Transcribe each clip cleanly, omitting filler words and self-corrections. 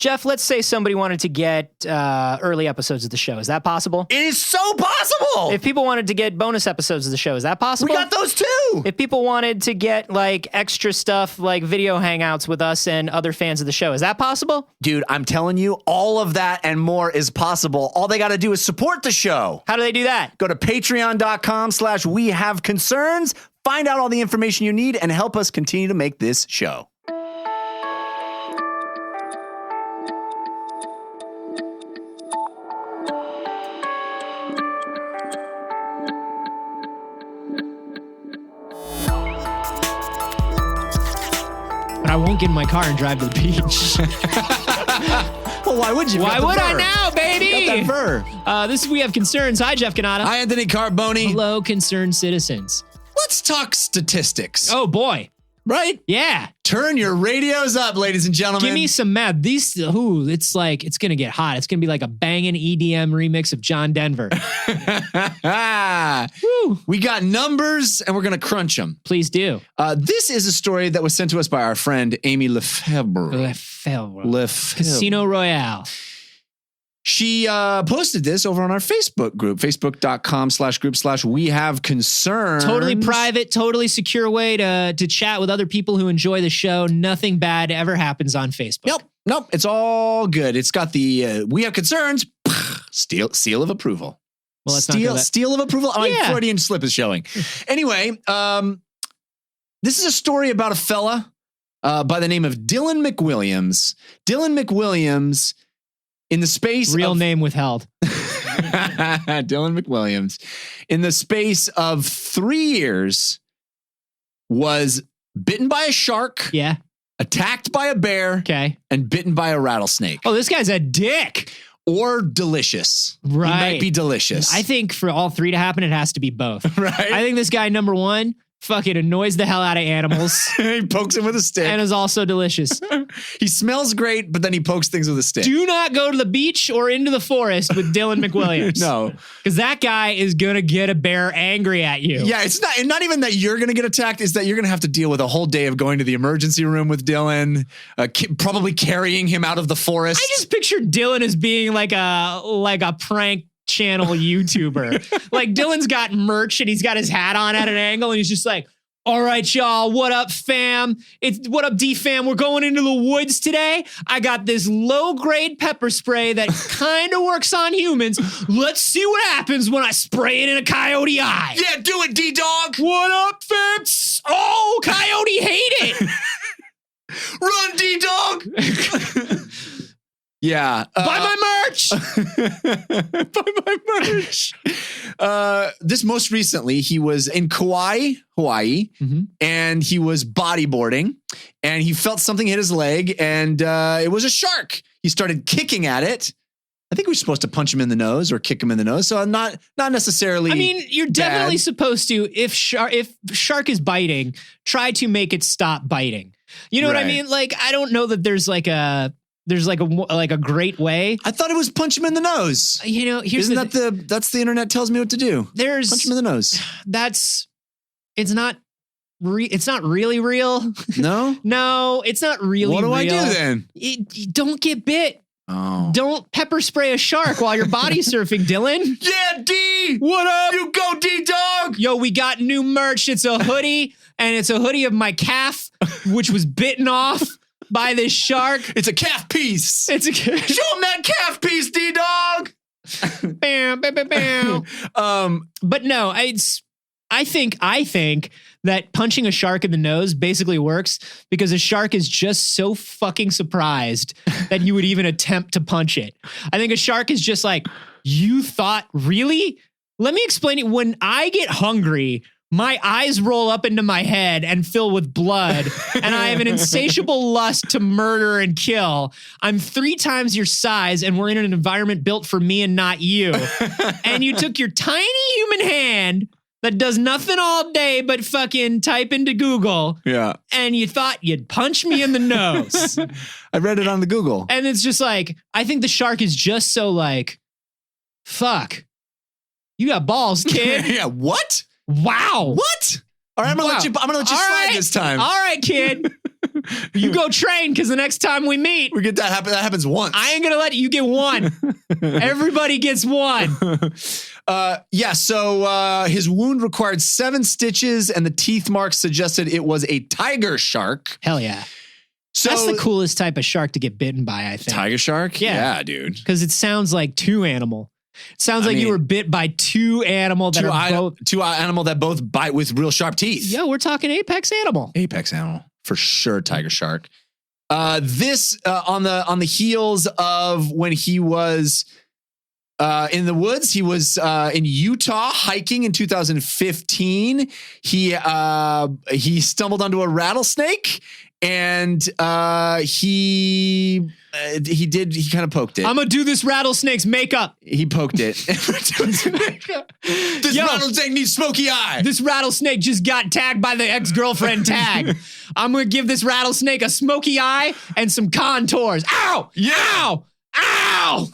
Jeff, let's say somebody wanted to get early episodes of the show. Is that possible? It is so possible. If people wanted to get bonus episodes of the show, is that possible? We got those too. If people wanted to get like extra stuff, like video hangouts with us and other fans of the show, is that possible? Dude, I'm telling you, all of that and more is possible. All they got to do is support the show. How do they do that? Go to patreon.com/wehaveconcerns. Find out all the information you need and help us continue to make this show. I won't get in my car and drive to the beach. Well, why would you? Why would I now, baby? You got that fur. This is We Have Concerns. Hi, Jeff Canada. Hi, Anthony Carboni. Hello, concerned citizens. Let's talk statistics. Oh, boy. Right? Yeah. Turn your radios up, ladies and gentlemen. Give me some math. It's like, it's going to get hot. It's going to be like a banging EDM remix of John Denver. Woo. We got numbers and we're going to crunch them. Please do. This is a story that was sent to us by our friend Amy Lefebvre. Casino Royale. She posted this over on our Facebook group, facebook.com/group/we have concerns. Totally private, totally secure way to chat with other people who enjoy the show. Nothing bad ever happens on Facebook. Nope. It's all good. It's got the we have concerns seal of approval. Well, let's seal of approval. Oh, Yeah. Freudian slip is showing. Anyway, this is a story about a fella by the name of Dylan McWilliams. Dylan McWilliams, in the space Real name withheld. Dylan McWilliams, in the space of 3 years, was bitten by a shark. Yeah. Attacked by a bear. Okay. And bitten by a rattlesnake. Oh, this guy's a dick. Or delicious. Right. He might be delicious. I think for all three to happen, it has to be both. Right. I think this guy, number one, fucking annoys the hell out of animals. He pokes him with a stick. And is also delicious. He smells great, but then he pokes things with a stick. Do not go to the beach or into the forest with Dylan McWilliams. No. Because that guy is going to get a bear angry at you. Yeah, it's not even that you're going to get attacked. It's that you're going to have to deal with a whole day of going to the emergency room with Dylan, probably carrying him out of the forest. I just pictured Dylan as being like a prank channel YouTuber. Like Dylan's got merch and he's got his hat on at an angle and he's just like, all right, y'all, what up, fam? What up, D-fam? We're going into the woods today. I got this low-grade pepper spray that kind of works on humans. Let's see what happens when I spray it in a coyote eye. Yeah, do it, D-dog. What up, fam? Oh, coyote hate it. Run, D-dog. Yeah. Buy my merch. Buy my merch. This most recently, he was in Kauai, Hawaii, and he was bodyboarding, and he felt something hit his leg, and it was a shark. He started kicking at it. I think we're supposed to punch him in the nose or kick him in the nose. So not necessarily. I mean, you're definitely bad. supposed to, if shark is biting, try to make it stop biting. You know what I Right. mean? Like, I don't know that there's like a great way. I thought it was punch him in the nose. You know, here's Isn't that's the internet tells me what to do. Punch him in the nose. It's not really real. No? No, it's not really real. What do I do then? You don't get bit. Oh. Don't pepper spray a shark while you're body surfing, Dylan. Yeah, D! What up? You go, D-dog! Yo, we got new merch. It's a hoodie, and it's a hoodie of my calf, which was bitten off by this shark. It's a calf piece. It's a Show him that calf piece, D-dog! bam, bam, bam, bam. But no, I think that punching a shark in the nose basically works because a shark is just so fucking surprised that you would even attempt to punch it. I think a shark is just like, you thought, really? Let me explain it. When I get hungry, my eyes roll up into my head and fill with blood, and I have an insatiable lust to murder and kill. I'm 3 times your size, and we're in an environment built for me and not you. And you took your tiny human hand that does nothing all day but fucking type into Google. Yeah. And you thought you'd punch me in the nose. I read it on the Google. And it's just like, I think the shark is just so like, fuck. You got balls, kid. Yeah, what? Wow. What? All right, I'm gonna let you slide this time. All right, kid. You go train because the next time we meet, We get that happen. That happens once. I ain't gonna let you get one. Everybody gets one. So his wound required 7 stitches, and the teeth marks suggested it was a tiger shark. Hell yeah. So That's the coolest type of shark to get bitten by, I think. tiger shark. Yeah. Dude. Because it sounds like two animal. It sounds like you were bit by two animal that are both. Two animal that both bite with real sharp teeth. Yo, we're talking apex animal. Apex animal for sure. Tiger shark. This on the heels of when he was in the woods. He was in Utah hiking in 2015. He stumbled onto a rattlesnake. And he kind of poked it. I'm gonna do this rattlesnake's makeup. He poked it. This rattlesnake needs smoky eye. This rattlesnake just got tagged by the ex-girlfriend tag. I'm gonna give this rattlesnake a smoky eye and some contours. Ow! Yeah. Ow! Ow!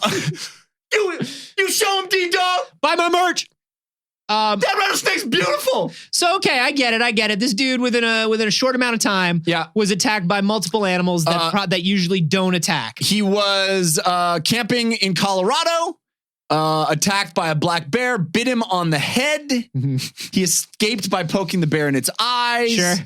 You show him, D-Dog. Buy my merch. That rattlesnake's beautiful. So okay, I get it. This dude within a short amount of time, was attacked by multiple animals that usually don't attack. He was camping in Colorado, attacked by a black bear, bit him on the head. He escaped by poking the bear in its eyes. Sure.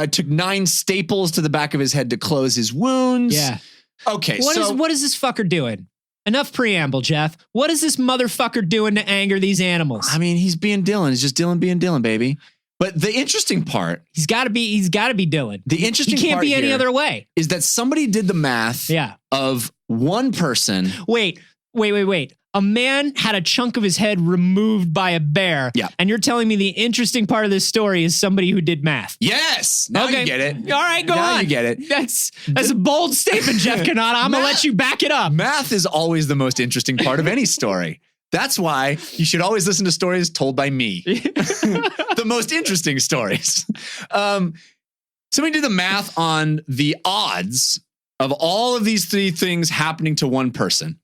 Took 9 staples to the back of his head to close his wounds. Yeah. Okay. What is this fucker doing? Enough preamble, Jeff. What is this motherfucker doing to anger these animals? I mean, he's being Dylan. It's just Dylan being Dylan, baby. But the interesting part, he's got to be Dylan. The interesting he can't part be any here other way. Is that somebody did the math of one person. Wait. A man had a chunk of his head removed by a bear. Yeah. And you're telling me the interesting part of this story is somebody who did math. Yes. Now you get it. All right, go on. Now you get it. That's a bold statement, Jeff Kanata. I'm going to let you back it up. Math is always the most interesting part of any story. That's why you should always listen to stories told by me. The most interesting stories. Somebody did the math on the odds of all of these 3 things happening to one person.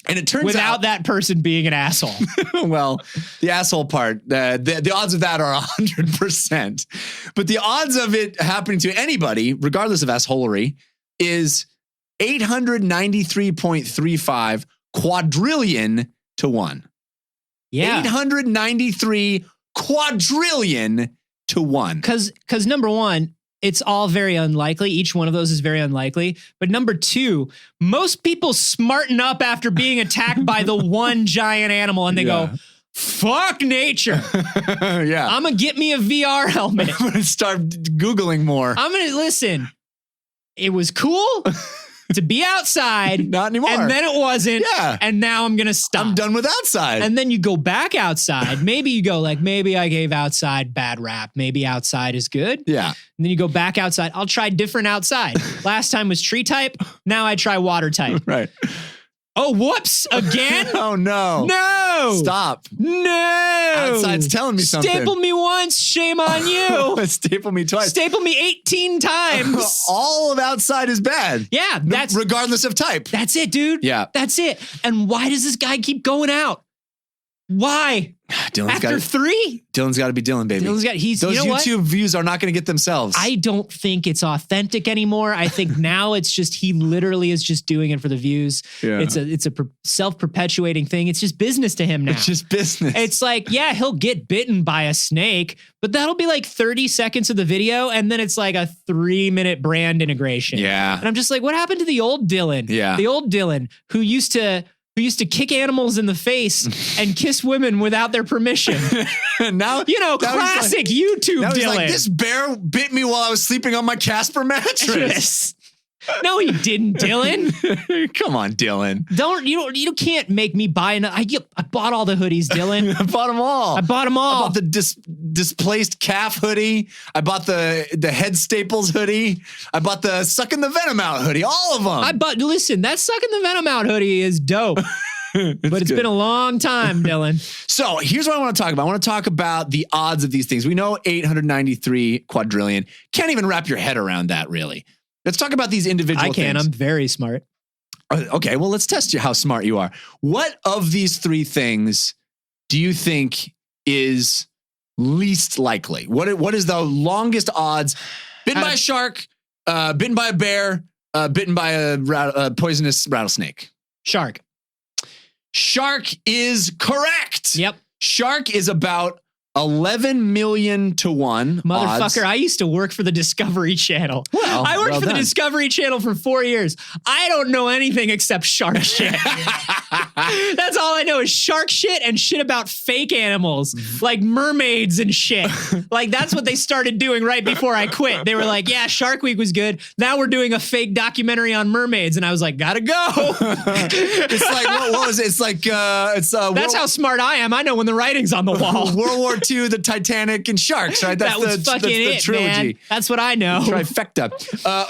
And it turns without that person being an asshole. Well, the asshole part, the odds of that are 100%. But the odds of it happening to anybody, regardless of assholery, is 893.35 quadrillion to 1. Yeah. 893 quadrillion to 1. Because number one, it's all very unlikely. Each one of those is very unlikely. But number 2, most people smarten up after being attacked by the one giant animal and they go, fuck nature. Yeah. I'm going to get me a VR helmet. I'm going to start Googling more. I'm going to listen. It was cool to be outside. Not anymore. And then it wasn't. Yeah. And now I'm going to stop. I'm done with outside. And then you go back outside. Maybe you go maybe I gave outside bad rap. Maybe outside is good. Yeah. And then you go back outside. I'll try different outside. Last time was tree type. Now I try water type. Right. Oh, whoops. Again? Oh, no. No. Stop. No. Outside's telling me something. Staple me once. Shame on you. Staple me twice. Staple me 18 times. All of outside is bad. Yeah. That's regardless of type. That's it, dude. Yeah. That's it. And why does this guy keep going out? Why? After 3? Dylan's got to be Dylan, baby. Those YouTube views are not going to get themselves. I don't think it's authentic anymore. I think now it's just he literally is just doing it for the views. Yeah. It's a self-perpetuating thing. It's just business to him now. It's just business. It's like, yeah, he'll get bitten by a snake, but that'll be like 30 seconds of the video, and then it's like a 3-minute brand integration. Yeah. And I'm just like, what happened to the old Dylan? Yeah. The old Dylan who used to kick animals in the face and kiss women without their permission. now, classic YouTube now Dylan. He's like, this bear bit me while I was sleeping on my Casper mattress. No, he didn't, Dylan. Come on, Dylan. You can't make me buy I bought all the hoodies, Dylan. I bought them all. I bought the displaced calf hoodie. I bought the head staples hoodie. I bought the sucking the venom out hoodie. All of them. Listen, that sucking the venom out hoodie is dope. But it's been a long time, Dylan. So here's what I want to talk about. I want to talk about the odds of these things. We know 893 quadrillion. Can't even wrap your head around that, really. Let's talk about these individual things. I'm very smart. Okay, well, let's test you how smart you are. What of these 3 things do you think is least likely? What is the longest odds Bitten by a shark, bitten by a bear, bitten by a poisonous rattlesnake. Shark. Shark is correct. Yep. Shark is about 11 million to 1 Motherfucker, odds. I used to work for the Discovery Channel. Well, I worked well for the done. Discovery Channel for 4 years. I don't know anything except shark shit. That's all I know is shark shit and shit about fake animals, like mermaids and shit. Like, that's what they started doing right before I quit. They were like, yeah, Shark Week was good. Now we're doing a fake documentary on mermaids. And I was like, gotta go. It's like, what was it? It's like, That's how smart I am. I know when the writing's on the wall. World War II, the Titanic, and sharks, right? That was fucking the it, trilogy. man. That's what I know. Trifecta.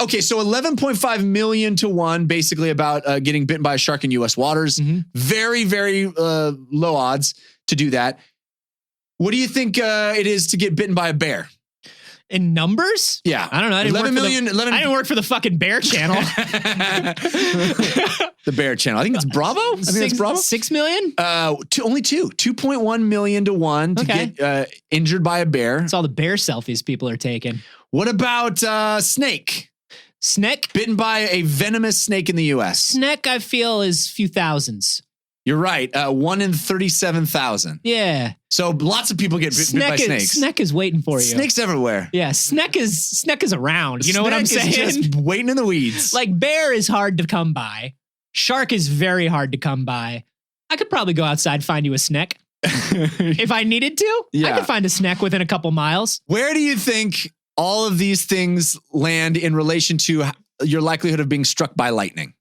Okay, so 11.5 million to 1, basically about getting bitten by a shark in U.S. waters. Very, very low odds to do that. What do you think it is to get bitten by a bear? In numbers? Yeah. I don't know. I didn't 11 work million. for the, I didn't work for the fucking Bear Channel. The Bear Channel. I think it's Bravo. I think it's Bravo. 6 million? Only 2.1 million to 1 to get injured by a bear. That's all the bear selfies people are taking. What about snake? Snake? Bitten by a venomous snake in the U.S. Snake, I feel, is a few thousands. You're right. 1 in 37,000. Yeah. So lots of people get bit by snakes. Snake is waiting for you. Snakes everywhere. Yeah, Snake is around. You know what I'm Snake saying? is just waiting in the weeds. Like, bear is hard to come by. Shark is very hard to come by. I could probably go outside, find you a snake. If I needed to, I could find a snake within a couple miles. Where do you think all of these things land in relation to your likelihood of being struck by lightning?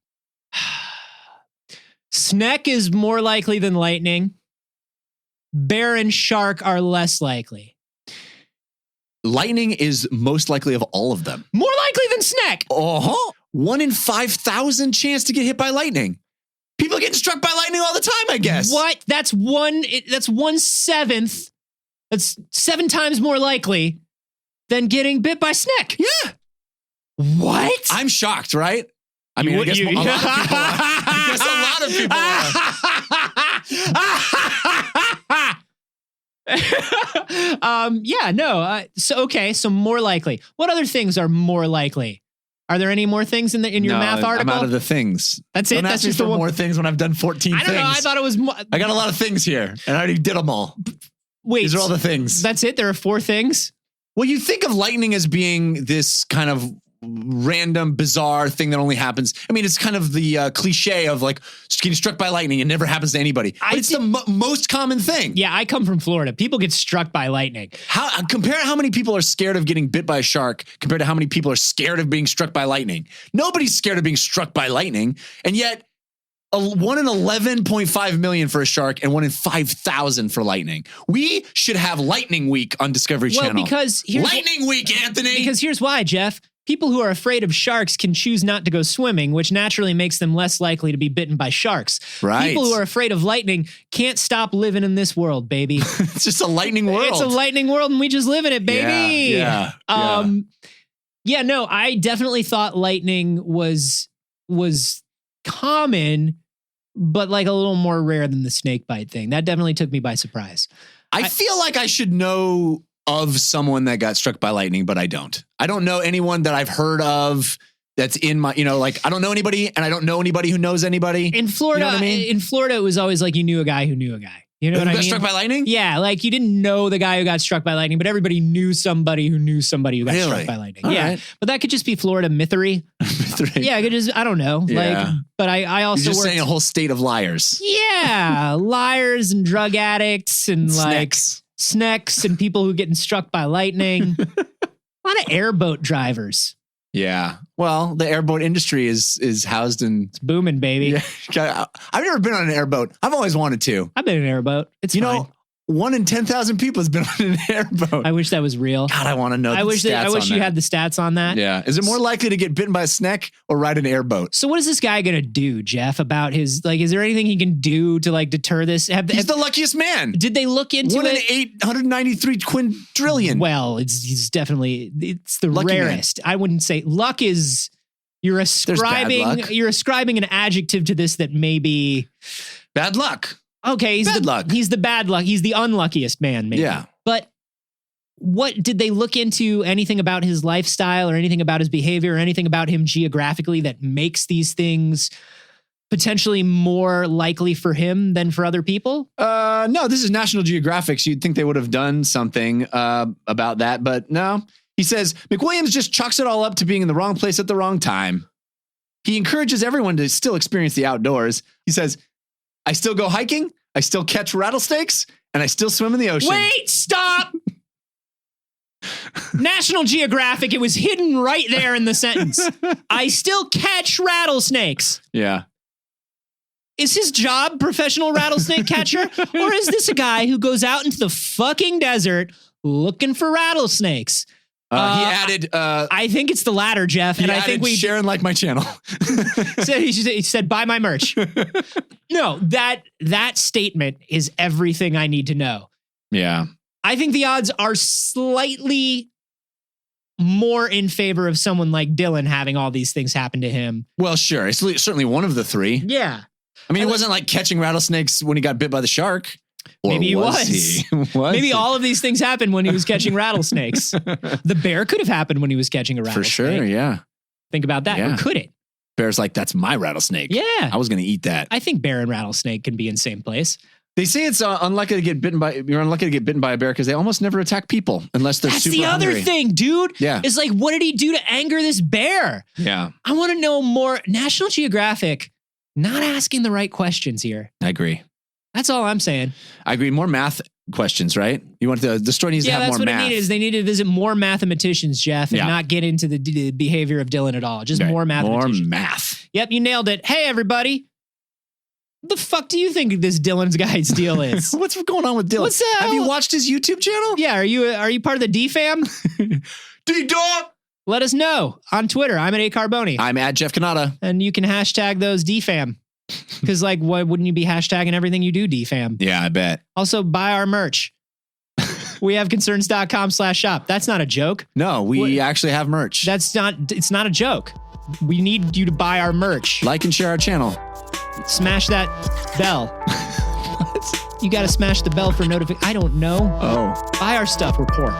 Snake is more likely than lightning. Bear and shark are less likely. Lightning is most likely of all of them. More likely than snake. 1 in 5,000 chance to get hit by lightning. People are getting struck by lightning all the time, I guess. What? That's 1/7. That's 7 times more likely than getting bit by snake. Yeah. What? I'm shocked, right? I mean, I guess a lot of people are. I guess a lot of people are. So more likely. What other things are more likely? Are there any more things in your math article? I'm out of the things. That's it. Don't That's ask me just for the one. more things when I've done 14 I things. don't know. I thought it was more. I got a lot of things here, and I already did them all. Wait, these are all the things. That's it. There are 4 things. Well, you think of lightning as being this kind of random, bizarre thing that only happens. I mean, it's kind of the cliche of like getting struck by lightning. It never happens to anybody. But it's the most common thing. Yeah, I come from Florida. People get struck by lightning. Compare how many people are scared of getting bit by a shark compared to how many people are scared of being struck by lightning. Nobody's scared of being struck by lightning, and yet 1 in 11.5 million for a shark and 1 in 5,000 for lightning. We should have Lightning Week on Discovery Channel. Because Lightning Week, Anthony. Because here's why, Jeff. People who are afraid of sharks can choose not to go swimming, which naturally makes them less likely to be bitten by sharks. Right. People who are afraid of lightning can't stop living in this world, baby. It's just a lightning world. It's a lightning world, and we just live in it, baby. Yeah. No, I definitely thought lightning was common, but like a little more rare than the snake bite thing. That definitely took me by surprise. I feel like I should know of someone that got struck by lightning, but I don't. I don't know anyone that I've heard of that's in my, I don't know anybody, and I don't know anybody who knows anybody. In Florida, You know what I mean? in Florida, it was always like you knew a guy who knew a guy. You know what I mean? Got struck by lightning? Yeah, like you didn't know the guy who got struck by lightning, but everybody knew somebody who knew somebody who got struck by lightning. All yeah, right. but that could just be Florida mythery. Yeah, I could just, I don't know. Yeah. Like, but I also You're just worked, saying a whole state of liars. yeah, liars and drug addicts and like Snakes. snakes and people who getting struck by lightning. A lot of airboat drivers. Yeah. Well, the airboat industry is housed in. It's booming, baby. Yeah. I've never been on an airboat. I've always wanted to. I've been in an airboat. It's fine. 1 in 10,000 people has been on an airboat. I wish that was real. God, I want to know. I wish you had the stats on that. Yeah. Is it more likely to get bitten by a snake or ride an airboat? So what is this guy gonna do, Jeff? About his is there anything he can do to like deter this? He's the luckiest man. Did they look into 1 in it? 893 quadrillion. Well, he's definitely the Lucky rarest. I wouldn't say luck is. You're ascribing an adjective to this that maybe bad luck. okay. He's Bad the luck. He's the bad luck. He's the unluckiest man. Maybe. Yeah. But what did they look into anything about his lifestyle or anything about his behavior or anything about him geographically that makes these things potentially more likely for him than for other people? No, this is National Geographic. So you'd think they would have done something about that, but no. He says, McWilliams just chalks it all up to being in the wrong place at the wrong time. He encourages everyone to still experience the outdoors. He says, I still go hiking, I still catch rattlesnakes, and I still swim in the ocean. Wait, stop! National Geographic, it was hidden right there in the sentence. I still catch rattlesnakes. Yeah. Is his job professional rattlesnake catcher? Or is this a guy who goes out into the fucking desert looking for rattlesnakes? He added... I think it's the latter, Jeff. And I think we... Sharon like my channel. he said, buy my merch. No, that statement is everything I need to know. Yeah. I think the odds are slightly more in favor of someone like Dylan having all these things happen to him. Well, sure. It's certainly one of the three. Yeah. I mean, it wasn't like catching rattlesnakes when he got bit by the shark. Or Maybe he was. Maybe he? all of these things happened when he was catching rattlesnakes. The bear could have happened when he was catching a rattlesnake. For sure, yeah. Think about that. Yeah. Or could it? Bear's like, that's my rattlesnake. Yeah. I was going to eat that. I think bear and rattlesnake can be in the same place. They say it's unlucky to get bitten by. You're unlucky to get bitten by a bear because they almost never attack people unless they're That's super the other hungry. thing, dude. Yeah. It's like, what did he do to anger this bear? Yeah. I want to know more. National Geographic, not asking the right questions here. I agree. That's all I'm saying. I agree. More math questions, right? You want the story needs to have more math. Yeah, that's what it needed. Is they need to visit more mathematicians, Jeff, and not get into the behavior of Dylan at all. Just more mathematicians. More math. Yep, you nailed it. Hey, everybody. What the fuck do you think this Dylan's guy's deal is? What's going on with Dylan? What's that? Have you watched his YouTube channel? Yeah, are you part of the D fam? D-Dog! Let us know on Twitter. I'm at @Carboni. I'm at Jeff Canada. And you can hashtag those D fam. Because like, why wouldn't you be hashtagging everything you do, D fam? Yeah, I bet. Also, buy our merch. We have concerns.com/shop. That's not a joke. No, we actually have merch. It's not a joke. We need you to buy our merch. Like and share our channel. Smash that bell. What? You got to smash the bell for notification. I don't know. Oh. Buy our stuff. We're poor.